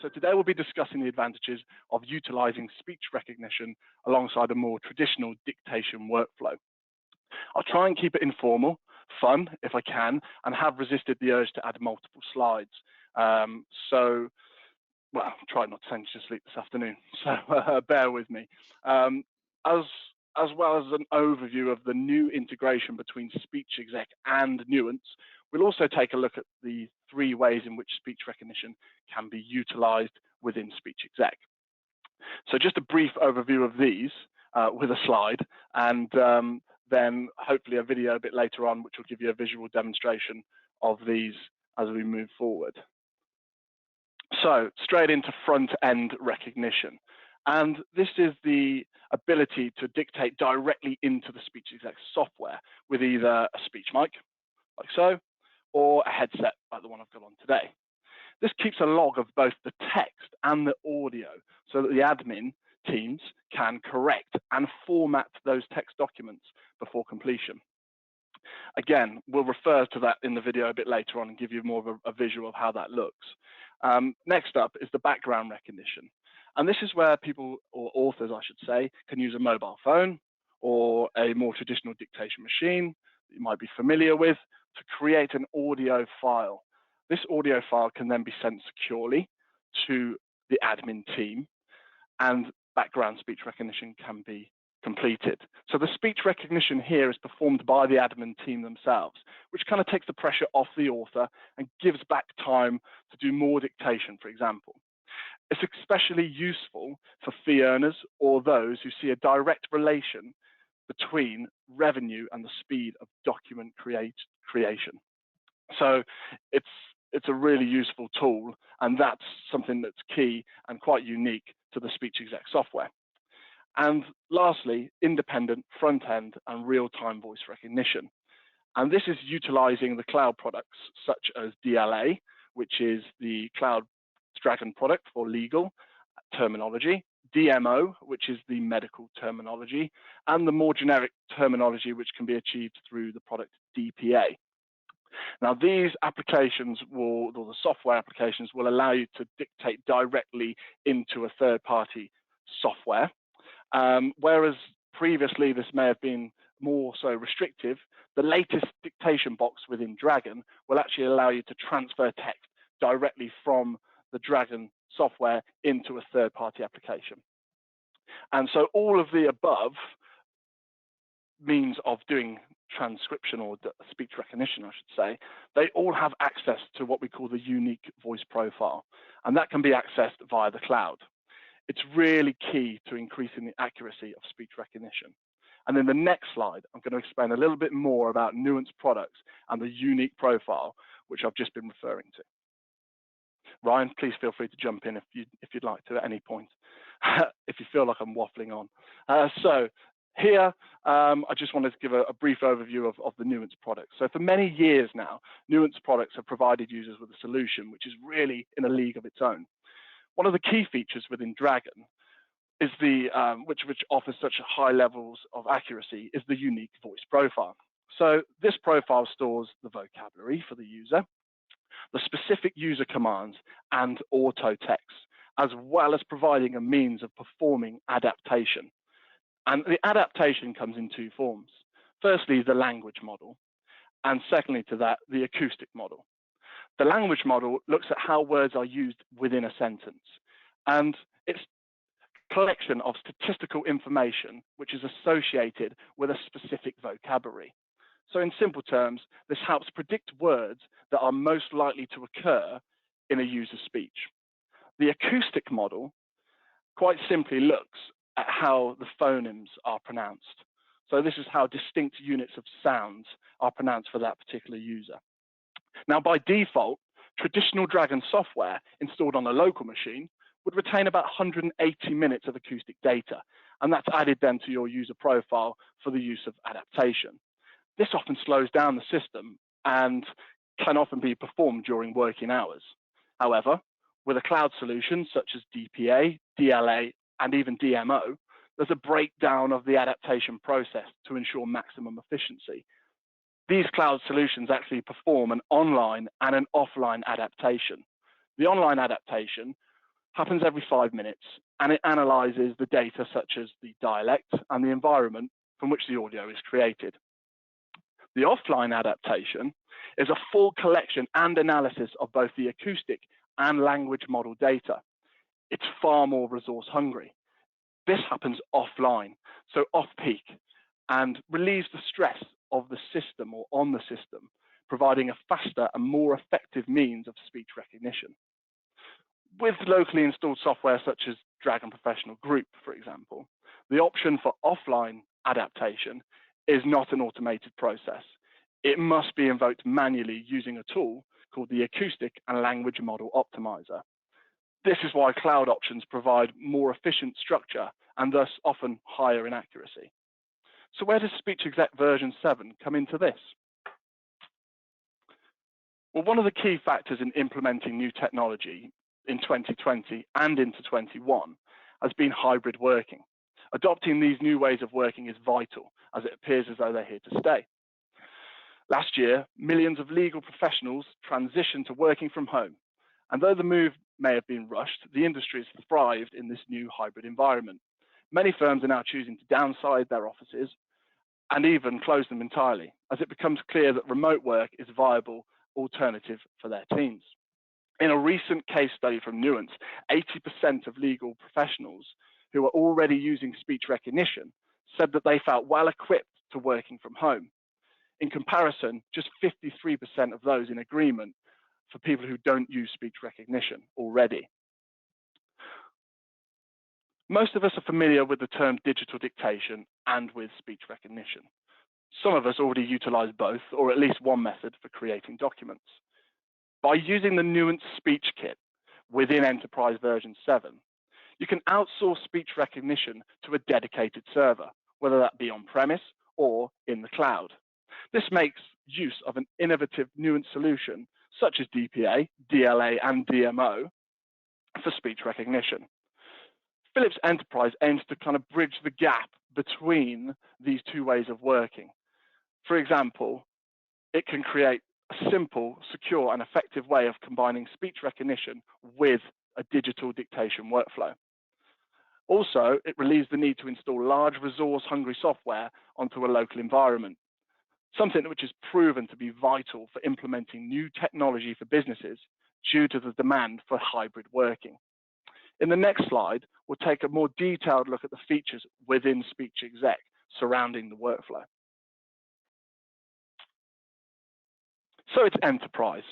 So today we'll be discussing the advantages of utilizing speech recognition alongside a more traditional dictation workflow. I'll try and keep it informal, fun if I can, and have resisted the urge to add multiple slides. Well, try not to send you to sleep this afternoon, so bear with me. As well as an overview of the new integration between SpeechExec and Nuance, we'll also take a look at the 3 ways in which speech recognition can be utilized within SpeechExec. So just a brief overview of these with a slide, and then hopefully a video a bit later on, which will give you a visual demonstration of these as we move forward. So straight into front-end recognition. And this is the ability to dictate directly into the SpeechExec software with either a speech mic, like so, or a headset like the one I've got on today. This keeps a log of both the text and the audio so that the admin teams can correct and format those text documents before completion. Again, we'll refer to that in the video a bit later on and give you more of a visual of how that looks. Next up is the background recognition. And this is where people, or authors I should say, can use a mobile phone or a more traditional dictation machine that you might be familiar with to create an audio file. This audio file can then be sent securely to the admin team, and background speech recognition can be completed. So the speech recognition here is performed by the admin team themselves, which kind of takes the pressure off the author and gives back time to do more dictation, for example. It's especially useful for fee earners or those who see a direct relation between revenue and the speed of document creation. So it's a really useful tool, and that's something that's key and quite unique to the SpeechExec software. And lastly, independent front-end and real-time voice recognition. And this is utilizing the cloud products such as DLA, which is the Cloud Dragon product for legal terminology, DMO, which is the medical terminology, and the more generic terminology which can be achieved through the product DPA. Now, these applications or the software applications will allow you to dictate directly into a third-party software, whereas previously this may have been more so restrictive. The latest dictation box within Dragon will actually allow you to transfer text directly from the Dragon software into a third-party application. And so all of the above means of doing transcription or speech recognition, I should say, they all have access to what we call the unique voice profile, and that can be accessed via the cloud. It's really key to increasing the accuracy of speech recognition. And in the next slide, I'm going to explain a little bit more about Nuance Products and the unique profile, which I've just been referring to. Ryan, please feel free to jump in if you'd like to at any point, if you feel like I'm waffling on. So here, I just wanted to give a brief overview of the Nuance products. So for many years now, Nuance products have provided users with a solution which is really in a league of its own. One of the key features within Dragon is which offers such high levels of accuracy is the unique voice profile. So this profile stores the vocabulary for the user, the specific user commands and auto text, as well as providing a means of performing adaptation. And the adaptation comes in 2 forms. Firstly, the language model, and secondly to that, the acoustic model. The language model looks at how words are used within a sentence, and it's a collection of statistical information which is associated with a specific vocabulary. So in simple terms, this helps predict words that are most likely to occur in a user's speech. The acoustic model quite simply looks at how the phonemes are pronounced. So this is how distinct units of sounds are pronounced for that particular user. Now, by default, traditional Dragon software installed on a local machine would retain about 180 minutes of acoustic data, and that's added then to your user profile for the use of adaptation. This often slows down the system and can often be performed during working hours. However, with a cloud solution such as DPA, DLA, and even DMO, there's a breakdown of the adaptation process to ensure maximum efficiency. These cloud solutions actually perform an online and an offline adaptation. The online adaptation happens every 5 minutes, and it analyzes the data such as the dialect and the environment from which the audio is created. The offline adaptation is a full collection and analysis of both the acoustic and language model data. It's far more resource hungry. This happens offline, so off-peak, and relieves the stress of the system or on the system, providing a faster and more effective means of speech recognition. With locally installed software such as Dragon Professional Group, for example, the option for offline adaptation is not an automated process. It must be invoked manually using a tool called the Acoustic and Language Model Optimizer. This is why cloud options provide more efficient structure and thus often higher in accuracy. So where does SpeechExec version 7 come into this? Well, one of the key factors in implementing new technology in 2020 and into 21 has been hybrid working. Adopting these new ways of working is vital, as it appears as though they're here to stay. Last year, millions of legal professionals transitioned to working from home, and though the move may have been rushed, the industry has thrived in this new hybrid environment. Many firms are now choosing to downsize their offices and even close them entirely, as it becomes clear that remote work is a viable alternative for their teams. In a recent case study from Nuance, 80% of legal professionals who are already using speech recognition said that they felt well equipped to working from home. In comparison, just 53% of those in agreement for people who don't use speech recognition already. Most of us are familiar with the term digital dictation and with speech recognition. Some of us already utilize both, or at least one method for creating documents. By using the Nuance Speech Kit within Enterprise version 7, you can outsource speech recognition to a dedicated server, whether that be on-premise or in the cloud. This makes use of an innovative Nuance solution such as DPA, DLA, and DMO for speech recognition. Philips Enterprise aims to kind of bridge the gap between these two ways of working. For example, it can create a simple, secure, and effective way of combining speech recognition with a digital dictation workflow. Also, it relieves the need to install large resource-hungry software onto a local environment, something which is proven to be vital for implementing new technology for businesses due to the demand for hybrid working. In the next slide, we'll take a more detailed look at the features within SpeechExec surrounding the workflow. So it's enterprise.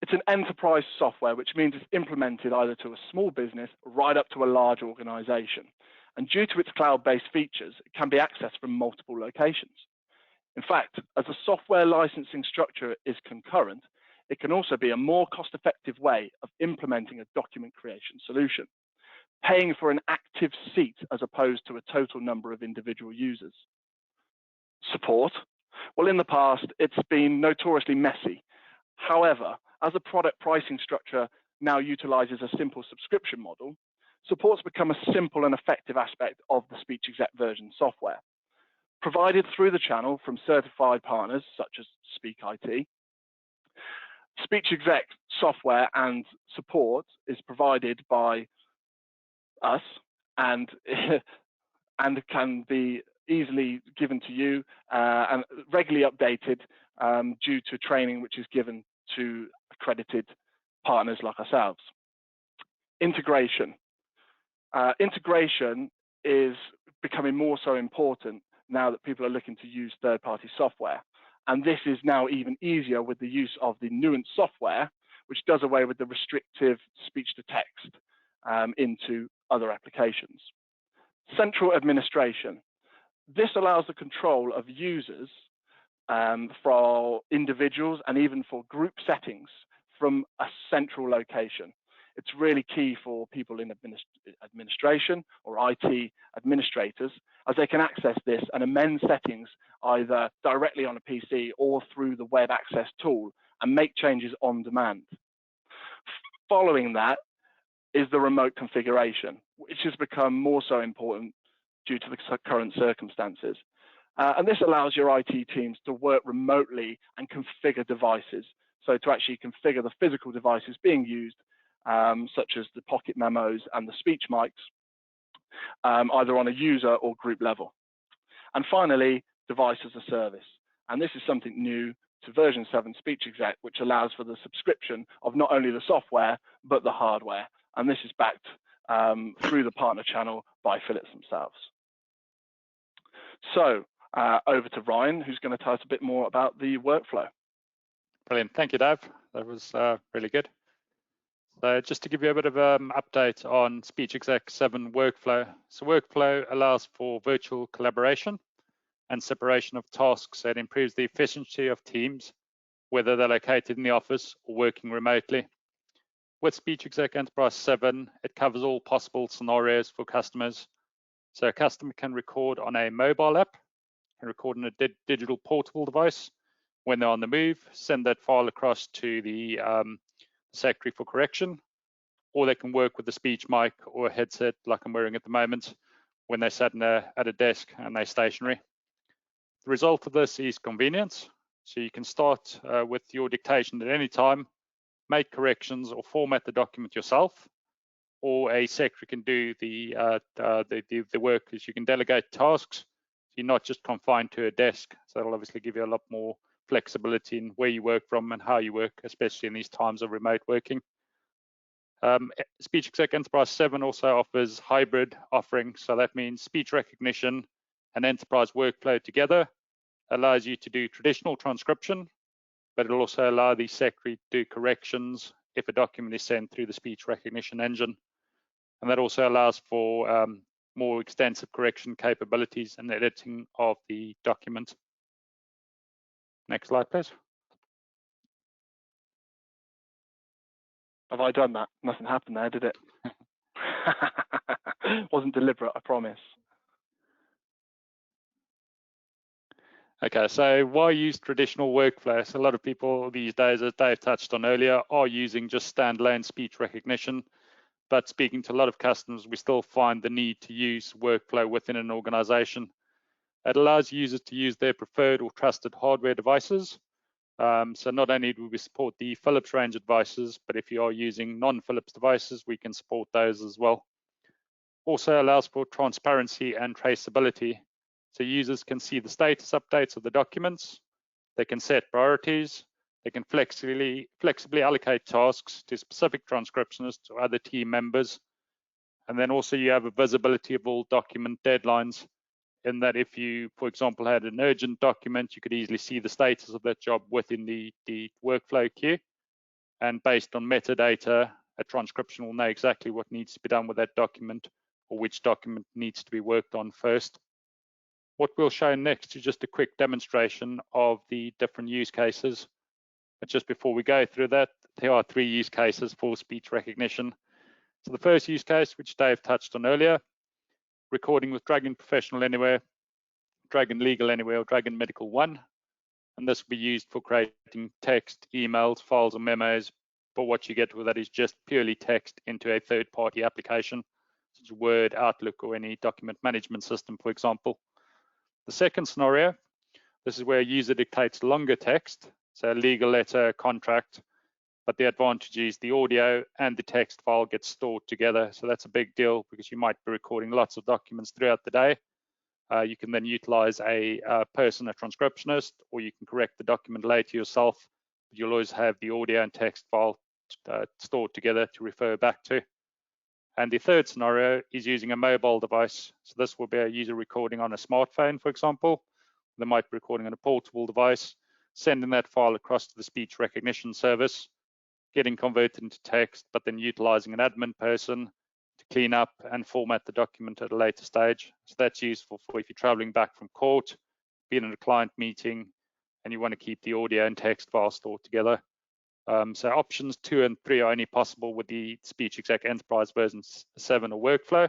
It's an enterprise software, which means it's implemented either to a small business right up to a large organization. And due to its cloud-based features, it can be accessed from multiple locations. In fact, as the software licensing structure is concurrent, it can also be a more cost-effective way of implementing a document creation solution, paying for an active seat as opposed to a total number of individual users. Support? Well, in the past, it's been notoriously messy. However, as the product pricing structure now utilizes a simple subscription model, support's become a simple and effective aspect of the SpeechExec version software. Provided through the channel from certified partners such as SpeakIT, SpeechExec software and support is provided by us and can be easily given to you and regularly updated due to training which is given to accredited partners like ourselves. Integration. Integration is becoming more so important now that people are looking to use third-party software. And this is now even easier with the use of the Nuance software, which does away with the restrictive speech-to-text into other applications. Central administration. This allows the control of users for individuals and even for group settings from a central location. It's really key for people in administration or IT administrators, as they can access this and amend settings either directly on a PC or through the web access tool and make changes on demand. Following that is the remote configuration, which has become more so important due to the current circumstances. And this allows your IT teams to work remotely and configure devices. So to actually configure the physical devices being used such as the pocket memos and the speech mics, either on a user or group level. And finally, device as a service. And this is something new to version 7 SpeechExec, which allows for the subscription of not only the software, but the hardware. And this is backed through the partner channel by Philips themselves. So over to Ryan, who's going to tell us a bit more about the workflow. Brilliant. Thank you, Dave. That was really good. So just to give you a bit of an update on SpeechExec 7 workflow. So workflow allows for virtual collaboration and separation of tasks. So it improves the efficiency of teams, whether they're located in the office or working remotely. With SpeechExec Enterprise 7, it covers all possible scenarios for customers. So a customer can record on a mobile app, can record on a digital portable device when they're on the move, send that file across to the secretary for correction, or they can work with a speech mic or a headset like I'm wearing at the moment when they're sat at a desk and they're stationary. The result of this is convenience. So you can start with your dictation at any time, make corrections or format the document yourself, or a secretary can do the work. Is you can delegate tasks. You're not just confined to a desk. So that'll obviously give you a lot more flexibility in where you work from and how you work, especially in these times of remote working. SpeechExec Enterprise 7 also offers hybrid offerings. So that means speech recognition and enterprise workflow together allows you to do traditional transcription, but it'll also allow the secretary to do corrections if a document is sent through the speech recognition engine. And that also allows for more extensive correction capabilities and editing of the document. Next slide, please. Have I done that? Nothing happened there, did it? Wasn't deliberate, I promise. Okay, so why use traditional workflow? So a lot of people these days, as Dave touched on earlier, are using just standalone speech recognition. But speaking to a lot of customers, we still find the need to use workflow within an organization. It allows users to use their preferred or trusted hardware devices. So not only do we support the Philips range of devices, but if you are using non-Philips devices, we can support those as well. Also allows for transparency and traceability. So users can see the status updates of the documents. They can set priorities. They can flexibly allocate tasks to specific transcriptionists or other team members. And then also you have a visibility of all document deadlines, in that if you, for example, had an urgent document, you could easily see the status of that job within the workflow queue. And based on metadata, a transcription will know exactly what needs to be done with that document or which document needs to be worked on first. What we'll show next is just a quick demonstration of the different use cases. But just before we go through that, there are 3 use cases for speech recognition. So the first use case, which Dave touched on earlier, recording with Dragon Professional Anywhere, Dragon Legal Anywhere, or Dragon Medical One. And this will be used for creating text, emails, files, or memos. But what you get with that is just purely text into a third-party application, such as Word, Outlook, or any document management system, for example. The second scenario, this is where a user dictates longer text, so a legal letter, contract, but the advantage is the audio and the text file gets stored together. So that's a big deal because you might be recording lots of documents throughout the day. You can then utilize a person, a transcriptionist, or you can correct the document later yourself. But you'll always have the audio and text file stored together to refer back to. And the third scenario is using a mobile device. So this will be a user recording on a smartphone, for example. They might be recording on a portable device, sending that file across to the speech recognition service, getting converted into text, but then utilizing an admin person to clean up and format the document at a later stage. So that's useful for if you're traveling back from court, being in a client meeting, and you want to keep the audio and text file stored together. So options 2 and 3 are only possible with the SpeechExec Enterprise version 7 or workflow,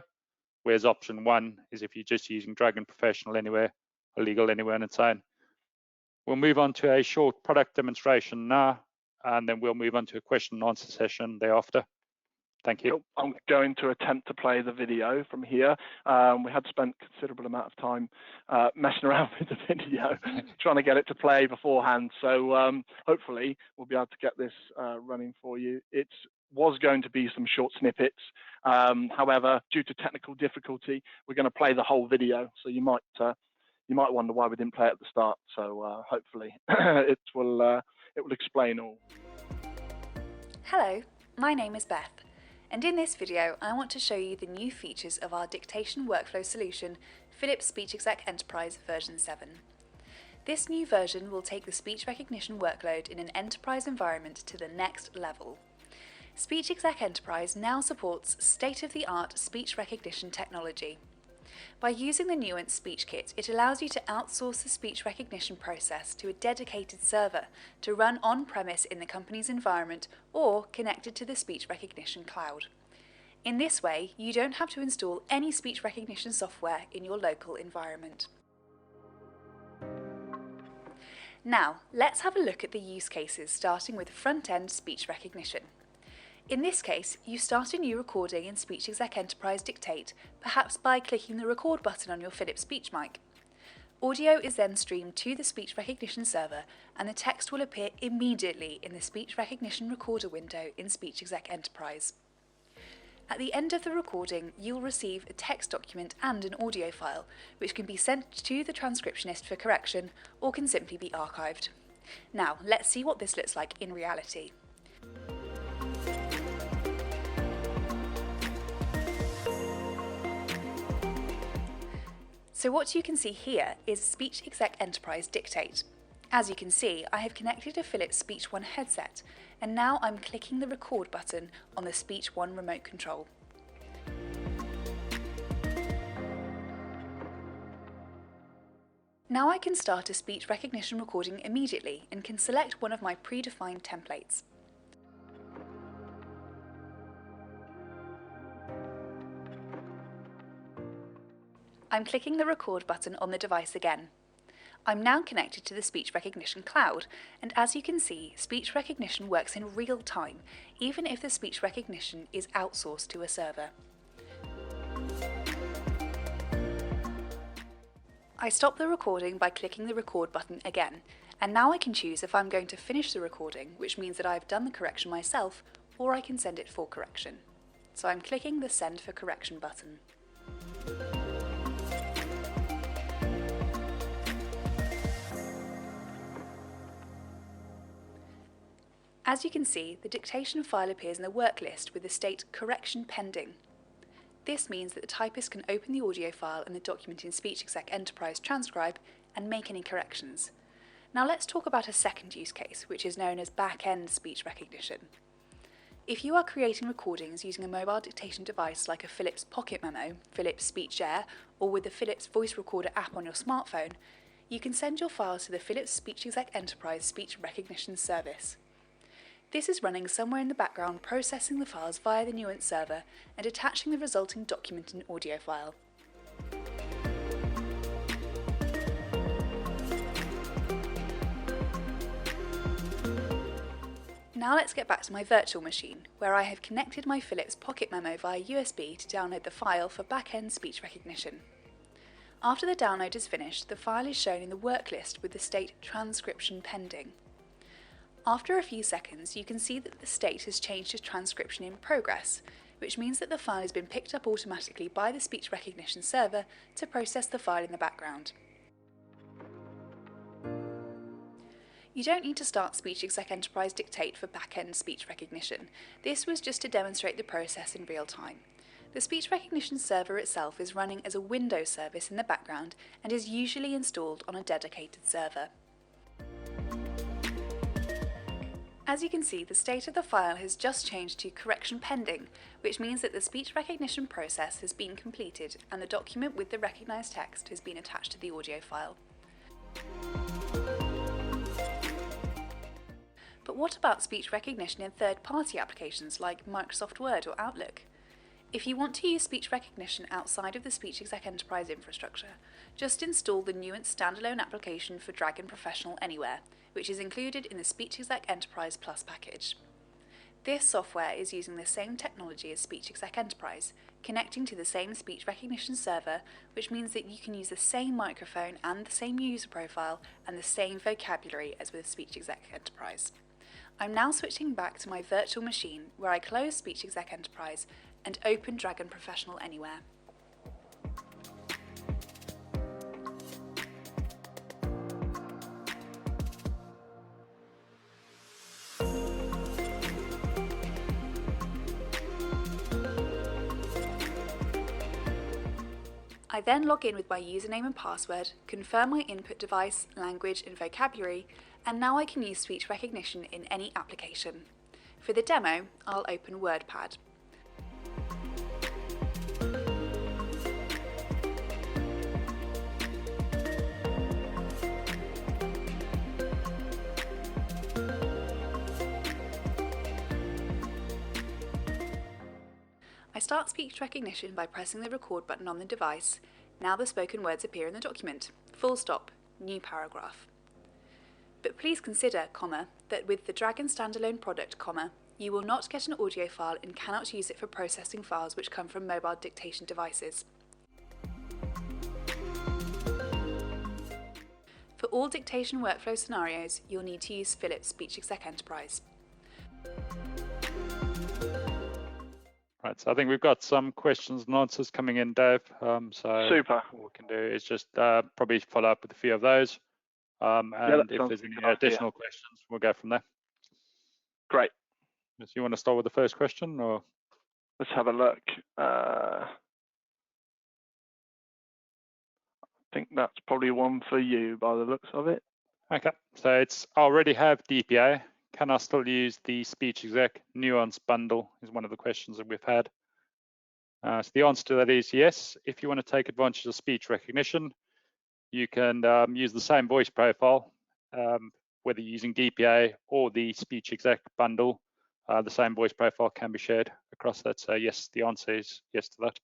whereas option 1 is if you're just using Dragon Professional Anywhere or Legal Anywhere on its own. We'll move on to a short product demonstration now, and then we'll move on to a question and answer session thereafter. Thank you. I'm going to attempt to play the video from here. We had spent a considerable amount of time messing around with the video, trying to get it to play beforehand. So hopefully we'll be able to get this running for you. It's was going to be some short snippets. However, due to technical difficulty, we're going to play the whole video. So you might wonder why we didn't play it at the start. So hopefully it will explain all. Hello, my name is Beth, and in this video I want to show you the new features of our dictation workflow solution, Philips SpeechExec Enterprise version 7. This new version will take the speech recognition workload in an enterprise environment to the next level. SpeechExec Enterprise now supports state-of-the-art speech recognition technology. By using the Nuance Speech Kit, it allows you to outsource the speech recognition process to a dedicated server to run on-premise in the company's environment or connected to the speech recognition cloud. In this way, you don't have to install any speech recognition software in your local environment. Now, let's have a look at the use cases, starting with front-end speech recognition. In this case, you start a new recording in SpeechExec Enterprise Dictate, perhaps by clicking the record button on your Philips speech mic. Audio is then streamed to the speech recognition server, and the text will appear immediately in the speech recognition recorder window in SpeechExec Enterprise. At the end of the recording, you'll receive a text document and an audio file, which can be sent to the transcriptionist for correction or can simply be archived. Now, let's see what this looks like in reality. So what you can see here is SpeechExec Enterprise Dictate. As you can see, I have connected a Philips Speech One headset, and now I'm clicking the record button on the Speech One remote control. Now I can start a speech recognition recording immediately and can select one of my predefined templates. I'm clicking the record button on the device again. I'm now connected to the speech recognition cloud, and as you can see, speech recognition works in real time, even if the speech recognition is outsourced to a server. I stop the recording by clicking the record button again, and now I can choose if I'm going to finish the recording, which means that I've done the correction myself, or I can send it for correction. So I'm clicking the Send for Correction button. As you can see, the dictation file appears in the work list with the state Correction Pending. This means that the typist can open the audio file and the document in SpeechExec Enterprise Transcribe and make any corrections. Now let's talk about a second use case, which is known as Backend speech recognition. If you are creating recordings using a mobile dictation device like a Philips Pocket Memo, Philips Speech Air, or with the Philips Voice Recorder app on your smartphone, you can send your files to the Philips SpeechExec Enterprise Speech Recognition Service. This is running somewhere in the background, processing the files via the Nuance server and attaching the resulting document and audio file. Now let's get back to my virtual machine, where I have connected my Philips Pocket Memo via USB to download the file for back-end speech recognition. After the download is finished, the file is shown in the work list with the state Transcription Pending. After a few seconds, you can see that the state has changed to Transcription in Progress, which means that the file has been picked up automatically by the speech recognition server to process the file in the background. You don't need to start SpeechExec Enterprise Dictate for back-end speech recognition. This was just to demonstrate the process in real time. The speech recognition server itself is running as a Windows service in the background and is usually installed on a dedicated server. As you can see, the state of the file has just changed to Correction Pending, which means that the speech recognition process has been completed and the document with the recognised text has been attached to the audio file. But what about speech recognition in third-party applications like Microsoft Word or Outlook? If you want to use speech recognition outside of the SpeechExec Enterprise infrastructure, just install the Nuance standalone application for Dragon Professional Anywhere, which is included in the SpeechExec Enterprise Plus package. This software is using the same technology as SpeechExec Enterprise, connecting to the same speech recognition server, which means that you can use the same microphone and the same user profile and the same vocabulary as with SpeechExec Enterprise. I'm now switching back to my virtual machine where I close SpeechExec Enterprise and open Dragon Professional Anywhere. I then log in with my username and password, confirm my input device, language and vocabulary, and now I can use speech recognition in any application. For the demo, I'll open WordPad. I start speech recognition by pressing the record button on the device. Now the spoken words appear in the document. Full stop, new paragraph. But please consider, that with the Dragon standalone product, you will not get an audio file and cannot use it for processing files which come from mobile dictation devices. For all dictation workflow scenarios, you'll need to use Philips SpeechExec Enterprise. Right, so I think we've got some questions and answers coming in, Dave. So Super. what we can do is just probably follow up with a few of those. And if there's any additional questions, we'll go from there. Great. So you want to start with the first question, or? Let's have a look. I think that's probably one for you by the looks of it. Okay, so it's I already have DPA. Can I still use the SpeechExec Nuance Bundle is one of the questions that we've had. So the answer to that is yes. If you want to take advantage of speech recognition, you can use the same voice profile, whether you're using DPA or the SpeechExec Bundle. The same voice profile can be shared across that. So yes, the answer is yes to that.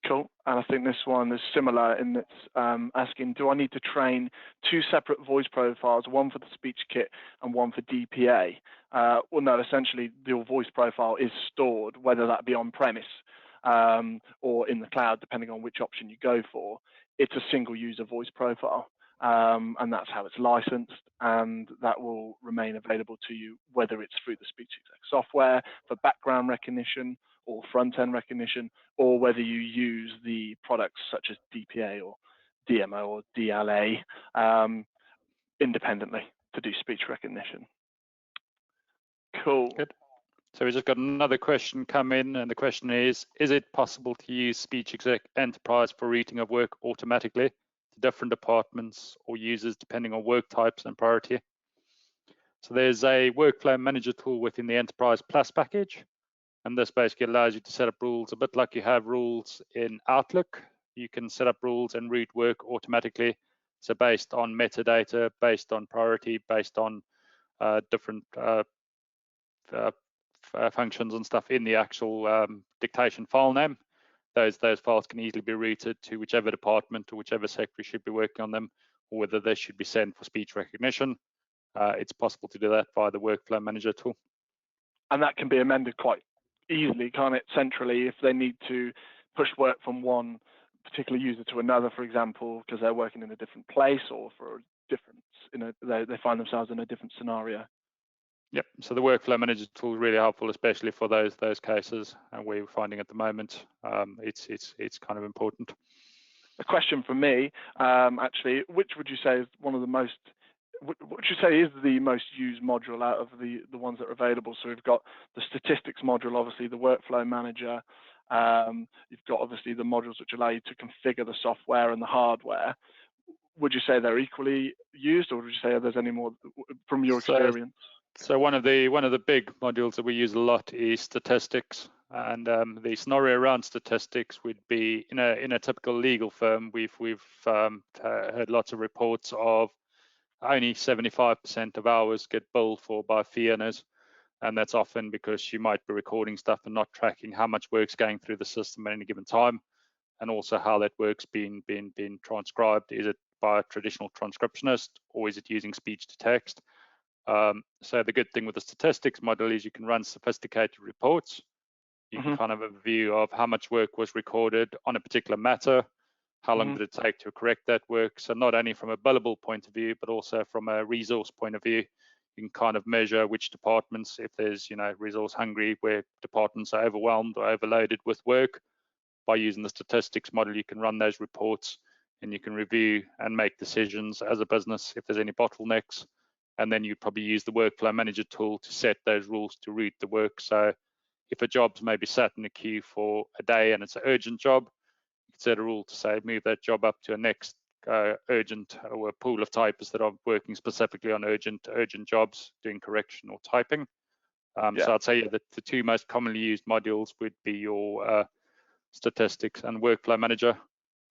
Cool. And I think this one is similar in that it's asking, do I need to train two separate voice profiles, one for the speech kit and one for DPA? Well, no, essentially your voice profile is stored, whether that be on-premise or in the cloud, depending on which option you go for. It's a single user voice profile. And that's how it's licensed, and that will remain available to you, whether it's through the SpeechExec software for background recognition or front-end recognition, or whether you use the products such as DPA or DMO or DLA independently to do speech recognition. Cool. Good. So we just got another question come in, and the question is it possible to use SpeechExec Enterprise for routing of work automatically to different departments or users depending on work types and priority? So there's a workflow manager tool within the Enterprise Plus package, and this basically allows you to set up rules a bit like you have rules in Outlook. You can set up rules and route work automatically. So based on metadata, based on priority, based on different functions and stuff in the actual dictation file name, those files can easily be routed to whichever department or whichever secretary should be working on them, or whether they should be sent for speech recognition. It's possible to do that via the workflow manager tool. And that can be amended quite easily, can't it, centrally, if they need to push work from one particular user to another, for example, because they're working in a different place or for a different, they find themselves in a different scenario. Yep. So the workflow manager tool is really helpful, especially for those cases, and we're finding at the moment it's kind of important. A question from me, actually, which would you say is one of the most, what would you say is the most used module out of the ones that are available? So we've got the statistics module, obviously the workflow manager. You've got obviously the modules which allow you to configure the software and the hardware. Would you say they're equally used, or would you say there's any more from your experience? So one of the big modules that we use a lot is statistics, and the scenario around statistics would be in a typical legal firm. We've heard lots of reports of only 75% of hours get billed for by fee earners, and that's often because you might be recording stuff and not tracking how much work's going through the system at any given time, and also how that work's being transcribed. Is it by a traditional transcriptionist, or is it using speech to text? So the good thing with the statistics model is you can run sophisticated reports. You can kind of have a view of how much work was recorded on a particular matter, how long did it take to correct that work. So not only from a billable point of view, but also from a resource point of view, You can kind of measure which departments, if there's, resource hungry, where departments are overwhelmed or overloaded with work. By using the statistics model, you can run those reports and you can review and make decisions as a business if there's any bottlenecks. And then you probably use the workflow manager tool to set those rules to route the work. So if a job's maybe sat in a queue for a day and it's an urgent job, you can set a rule to say move that job up to a next urgent, or a pool of typists that are working specifically on urgent jobs, doing correction or typing. So I'd say that the two most commonly used modules would be your statistics and workflow manager.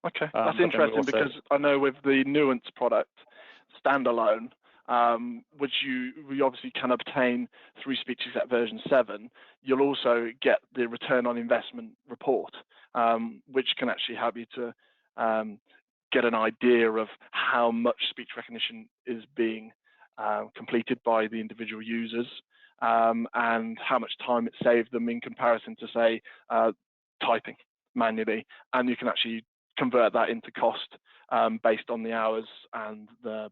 Okay, that's interesting because I know with the Nuance product standalone, which we obviously can obtain through SpeechExec version 7, you'll also get the return on investment report, which can actually help you to get an idea of how much speech recognition is being completed by the individual users, and how much time it saved them in comparison to, say, typing manually. And you can actually convert that into cost based on the hours and the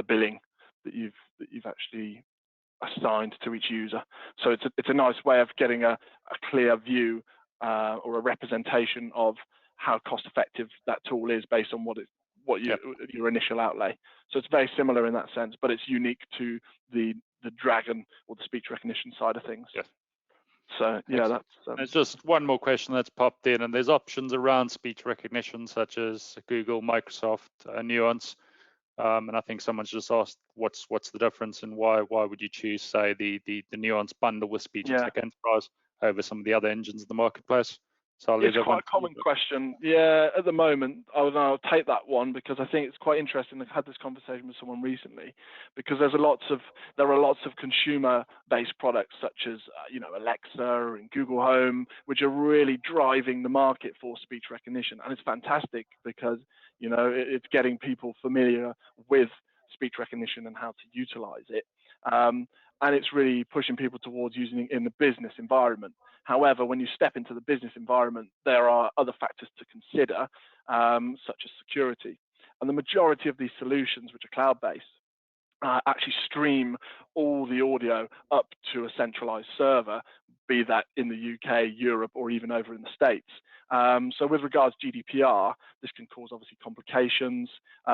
billing that you've actually assigned to each user. So it's a nice way of getting a clear view or a representation of how cost effective that tool is based on your initial outlay. So it's very similar in that sense, but it's unique to the Dragon or the speech recognition side of things. Yes. So yeah, that's. There's just one more question that's popped in, and there's options around speech recognition such as Google, Microsoft, Nuance, and I think someone's just asked what's the difference and why would you choose, say, the Nuance Bundle with SpeechExec Enterprise over some of the other engines in the marketplace. So it's quite a common question. Yeah, at the moment, I'll take that one because I think it's quite interesting. I've had this conversation with someone recently because there are lots of consumer-based products such as Alexa and Google Home, which are really driving the market for speech recognition, and it's fantastic because it's getting people familiar with speech recognition and how to utilize it, and it's really pushing people towards using it in the business environment. However, when you step into the business environment, there are other factors to consider, such as security. And the majority of these solutions, which are cloud-based, actually stream all the audio up to a centralized server, be that in the UK, Europe, or even over in the States. So with regards to GDPR, this can cause obviously complications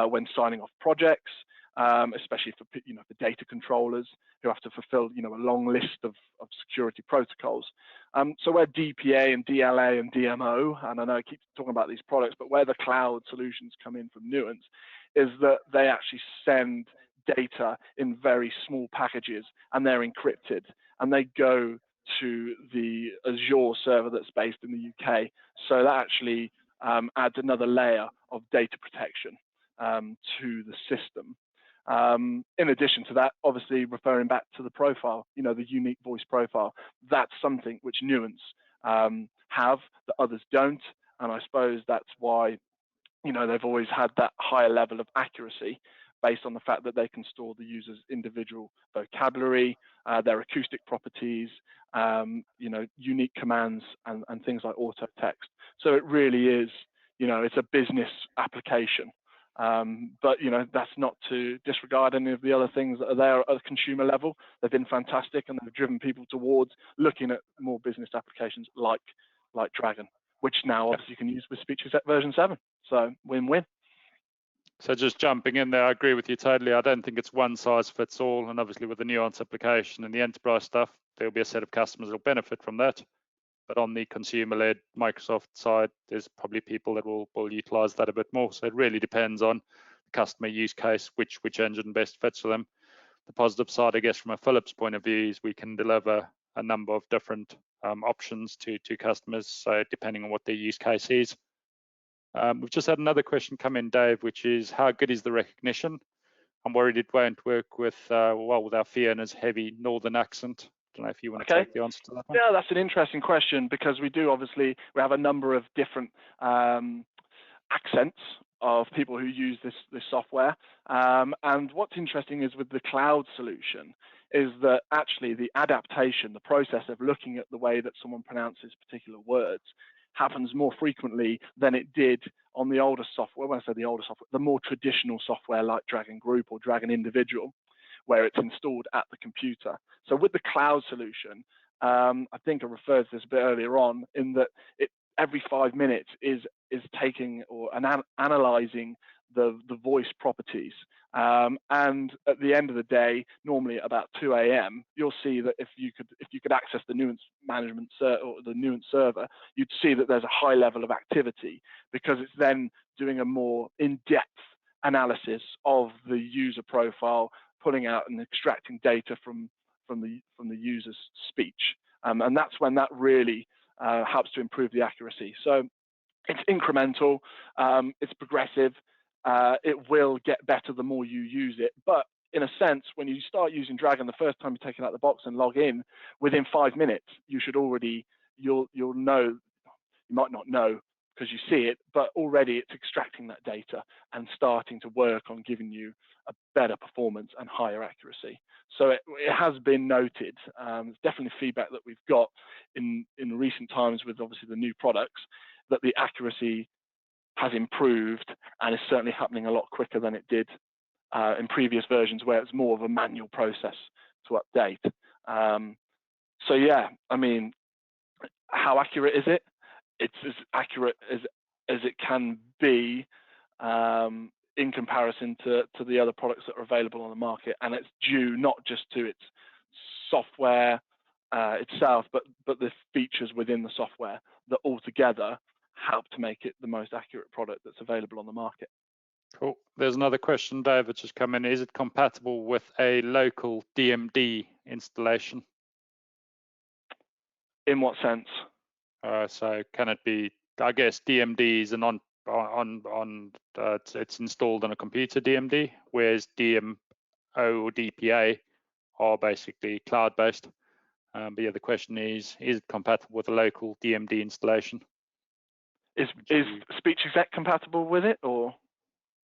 when signing off projects, especially for for data controllers who have to fulfill a long list of security protocols. So where DPA and DLA and DMO, and I know I keep talking about these products, but where the cloud solutions come in from Nuance, is that they actually send data in very small packages and they're encrypted, and they go to the Azure server that's based in the UK. So that actually adds another layer of data protection to the system. In addition to that, obviously referring back to the profile, the unique voice profile, that's something which Nuance have that others don't, and I suppose that's why they've always had that higher level of accuracy based on the fact that they can store the user's individual vocabulary, their acoustic properties, unique commands and things like auto text. So it really is, it's a business application. But that's not to disregard any of the other things that are there at a consumer level. They've been fantastic and they've driven people towards looking at more business applications like Dragon, which now obviously you can use with SpeechExec version 7. So win-win. So just jumping in there, I agree with you totally. I don't think it's one size fits all, and obviously with the Nuance application and the enterprise stuff, there'll be a set of customers that'll benefit from that. But on the consumer-led Microsoft side, there's probably people that will utilize that a bit more. So it really depends on the customer use case, which engine best fits for them. The positive side, I guess, from a Philips point of view, is we can deliver a number of different options to customers, so depending on what their use case is. We've just had another question come in, Dave, which is how good is the recognition? I'm worried it won't work with our fee earner's heavy northern accent. I don't know if you want to take the answer to that one. Yeah, that's an interesting question because we have a number of different accents of people who use this software. And what's interesting is with the cloud solution is that actually the adaptation, the process of looking at the way that someone pronounces particular words happens more frequently than it did on the older software. When I say the older software, the more traditional software like Dragon Group or Dragon Individual, where it's installed at the computer. So with the cloud solution, I think I referred to this a bit earlier on, in that every 5 minutes is taking or analyzing the voice properties, and at the end of the day, normally at about 2 a.m., you'll see that if you could access the Nuance management or the Nuance server, you'd see that there's a high level of activity, because it's then doing a more in-depth analysis of the user profile, pulling out and extracting data from the user's speech, and that's when that really helps to improve the accuracy. So it's incremental, it's progressive, it will get better the more you use it. But in a sense, when you start using Dragon the first time you take it out of the box and log in, within 5 minutes, you should already, you'll know, you might not know because you see it, but already it's extracting that data and starting to work on giving you a better performance and higher accuracy. So it has been noted. It's definitely feedback that we've got in recent times with obviously the new products, that the accuracy has improved and is certainly happening a lot quicker than it did in previous versions, where it's more of a manual process to update. So yeah, I mean, how accurate is it? It's as accurate as it can be in comparison to the other products that are available on the market, and it's due not just to its software itself, but the features within the software that altogether help to make it the most accurate product that's available on the market. Cool. There's another question, Dave, that's just come in. Is it compatible with a local DMD installation? In what sense? So can it be, I guess DMD is it's installed on a computer, DMD, whereas DMO or DPA are basically cloud-based. But yeah, the question is it compatible with a local DMD installation? Is SpeechExec compatible with it, or?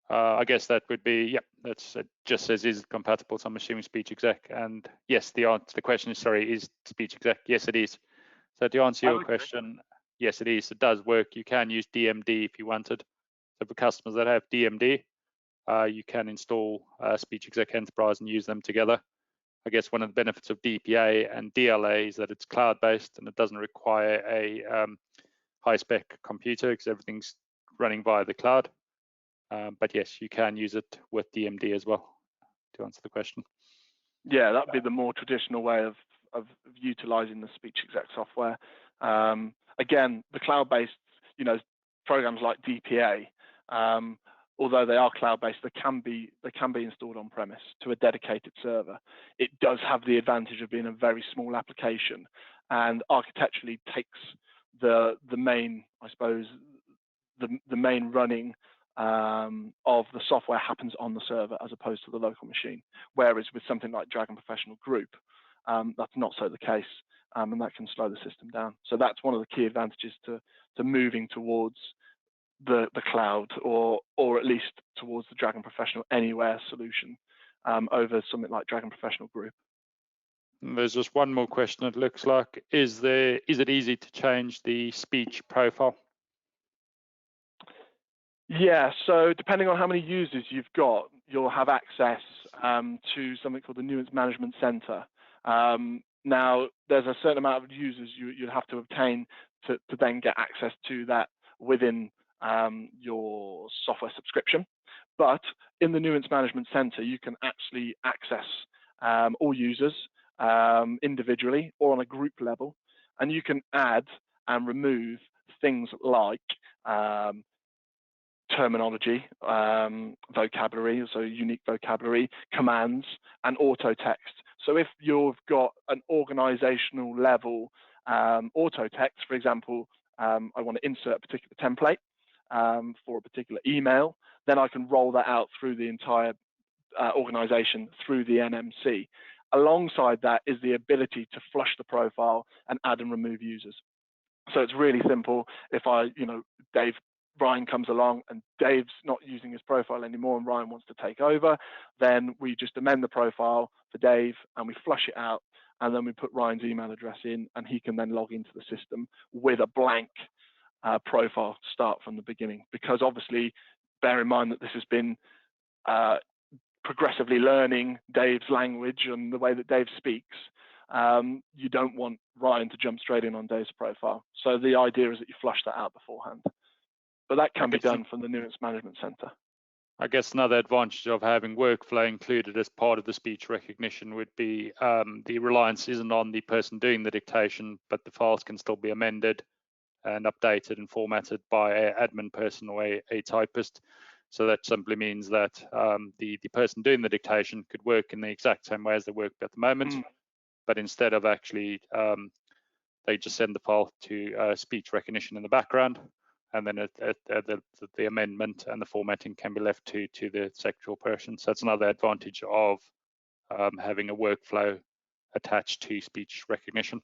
I guess that would be, yeah, that's, it just says is it compatible, so I'm assuming SpeechExec. And yes, the answer to the question is, sorry, is SpeechExec? Yes, it is. So to answer your question, yes, it is. It does work. You can use DMD if you wanted. So for customers that have DMD, you can install SpeechExec Enterprise and use them together. I guess one of the benefits of DPA and DLA is that it's cloud-based and it doesn't require a high-spec computer because everything's running via the cloud. But yes, you can use it with DMD as well, to answer the question. Yeah, that'd be the more traditional way of utilizing the SpeechExec software. Again, the cloud-based, programs like DPA, although they are cloud-based, they can be installed on premise to a dedicated server. It does have the advantage of being a very small application, and architecturally takes the main, I suppose, the main running of the software happens on the server as opposed to the local machine. Whereas with something like Dragon Professional Group, that's not so the case, and that can slow the system down. So that's one of the key advantages to moving towards the cloud, or at least towards the Dragon Professional Anywhere solution over something like Dragon Professional Group. And there's just one more question. It looks like, is it easy to change the speech profile? Yeah, so depending on how many users you've got, you'll have access to something called the Nuance Management Center. Now, there's a certain amount of users you'll have to obtain to then get access to that within your software subscription. But in the Nuance Management Center, you can actually access all users individually or on a group level, and you can add and remove things like terminology, vocabulary, so unique vocabulary, commands, and auto text. So if you've got an organizational level auto text, for example, I want to insert a particular template for a particular email, then I can roll that out through the entire organization through the NMC. Alongside that is the ability to flush the profile and add and remove users. So it's really simple. If Ryan comes along and Dave's not using his profile anymore and Ryan wants to take over, then we just amend the profile for Dave and we flush it out, and then we put Ryan's email address in, and he can then log into the system with a blank profile to start from the beginning. Because obviously, bear in mind that this has been progressively learning Dave's language and the way that Dave speaks, you don't want Ryan to jump straight in on Dave's profile. So the idea is that you flush that out beforehand. But that can be done from the Nuance Management Center. I guess another advantage of having workflow included as part of the speech recognition would be the reliance isn't on the person doing the dictation, but the files can still be amended and updated and formatted by an admin person or a typist. So that simply means that the person doing the dictation could work in the exact same way as they work at the moment, but instead of actually, they just send the file to speech recognition in the background, and then the amendment and the formatting can be left to the secretarial person. So that's another advantage of having a workflow attached to speech recognition.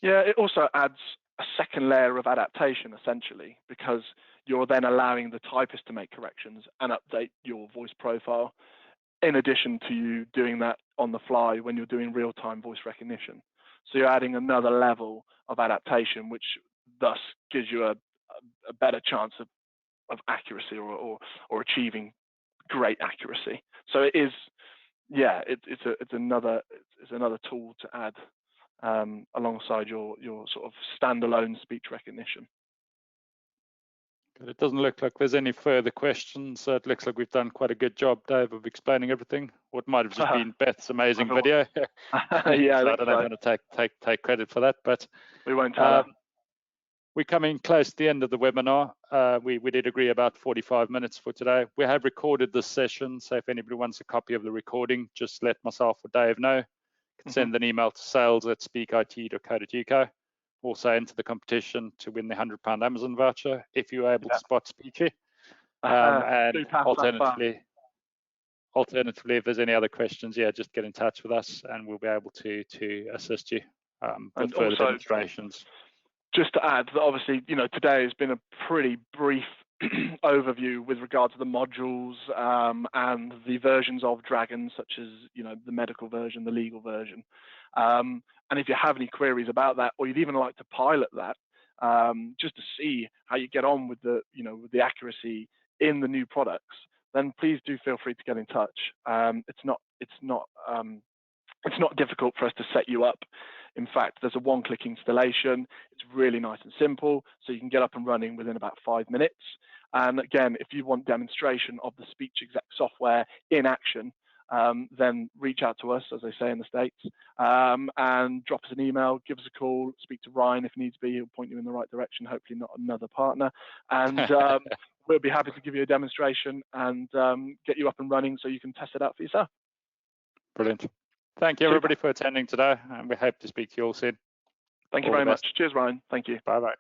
Yeah, it also adds a second layer of adaptation, essentially, because you're then allowing the typist to make corrections and update your voice profile, in addition to you doing that on the fly when you're doing real-time voice recognition. So you're adding another level of adaptation, which thus gives you a better chance of accuracy or achieving great accuracy. So it is, yeah, it's another tool to add alongside your sort of standalone speech recognition. Good. It doesn't look like there's any further questions. So it looks like we've done quite a good job, Dave, of explaining everything. What might have just been Beth's amazing video. Yeah, so I don't know if I'm going to take credit for that, but we won't tell her. We're coming close to the end of the webinar. We did agree about 45 minutes for today. We have recorded this session, so if anybody wants a copy of the recording, just let myself or Dave know. You can send an email to sales@speakit.co.uk. Also enter the competition to win the £100 Amazon voucher if you're able to spot Speechy. And alternatively, if there's any other questions, yeah, just get in touch with us and we'll be able to assist you with further demonstrations. Just to add that obviously, today has been a pretty brief overview with regard to the modules and the versions of Dragon, such as, the medical version, the legal version. And if you have any queries about that, or you'd even like to pilot that, just to see how you get on with the, with the accuracy in the new products, then please do feel free to get in touch. It's not difficult for us to set you up. In fact, there's a one-click installation. It's really nice and simple, so you can get up and running within about 5 minutes. And again, if you want demonstration of the SpeechExec software in action, then reach out to us, as they say in the States, and drop us an email, give us a call, speak to Ryan if needs be. He'll point you in the right direction, hopefully not another partner. And we'll be happy to give you a demonstration and get you up and running so you can test it out for yourself. Brilliant. Thank you, everybody, for attending today, and we hope to speak to you all soon. Thank you very much. Cheers, Ryan. Thank you. Bye-bye.